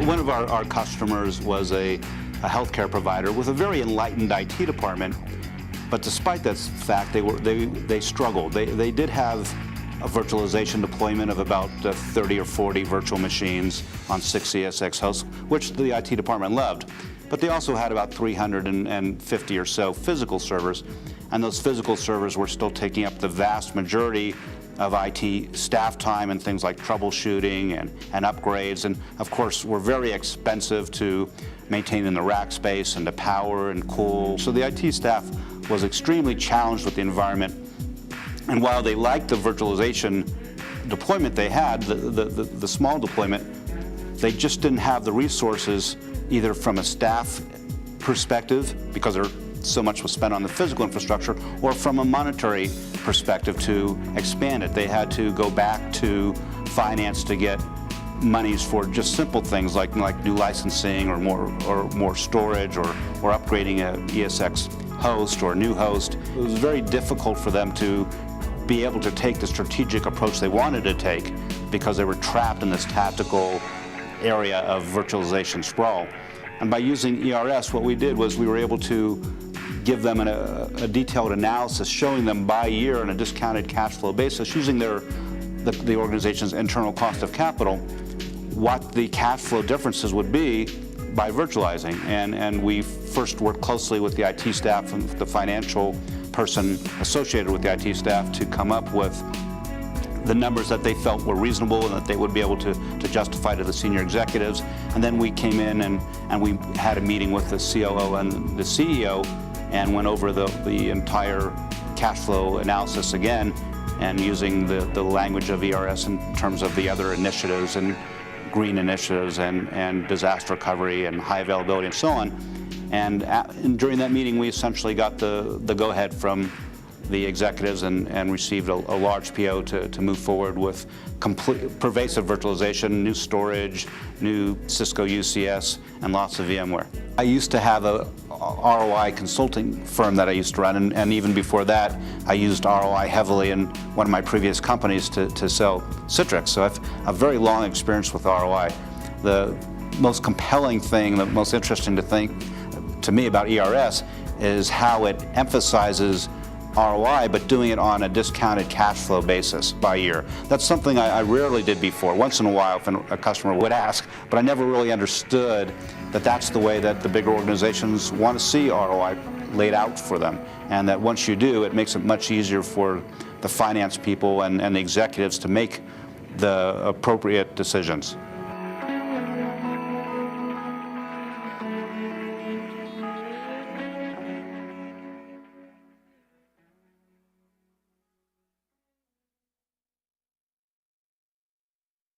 One of our customers was a healthcare provider with a very enlightened IT department, but despite that fact, they struggled. They did have a virtualization deployment of about 30 or 40 virtual machines on 6 ESX hosts, which the IT department loved. But they also had about 350 or so physical servers, and those physical servers were still taking up the vast majority of IT staff time and things like troubleshooting and upgrades, and of course were very expensive to maintain in the rack space and to power and cool. So the IT staff was extremely challenged with the environment, and while they liked the virtualization deployment they had, the small deployment, they just didn't have the resources either from a staff perspective, because so much was spent on the physical infrastructure, or from a monetary perspective to expand it. They had to go back to finance to get monies for just simple things like new licensing or more storage or upgrading a ESX host or a new host. It was very difficult for them to be able to take the strategic approach they wanted to take because they were trapped in this tactical area of virtualization sprawl. And by using ERS, what we did was we were able to give them a detailed analysis showing them by year on a discounted cash flow basis, using the organization's internal cost of capital, what the cash flow differences would be by virtualizing. And we first worked closely with the IT staff and the financial person associated with the IT staff to come up with the numbers that they felt were reasonable and that they would be able to justify to the senior executives. And then we came in and we had a meeting with the COO and the CEO and went over the entire cash flow analysis again, and using the language of ERS in terms of the other initiatives and green initiatives and disaster recovery and high availability and so on. And during that meeting, we essentially got the go-ahead from the executives and received a large PO to move forward with complete pervasive virtualization, new storage, new Cisco UCS, and lots of VMware. I used to have a ROI consulting firm that I used to run, and even before that, I used ROI heavily in one of my previous companies to sell Citrix. So I have a very long experience with ROI. The most compelling thing, the most interesting to me about ERS is how it emphasizes ROI, but doing it on a discounted cash flow basis by year. That's something I rarely did before. Once in a while, if a customer would ask, but I never really understood that that's the way that the bigger organizations want to see ROI laid out for them. And that once you do, it makes it much easier for the finance people and the executives to make the appropriate decisions.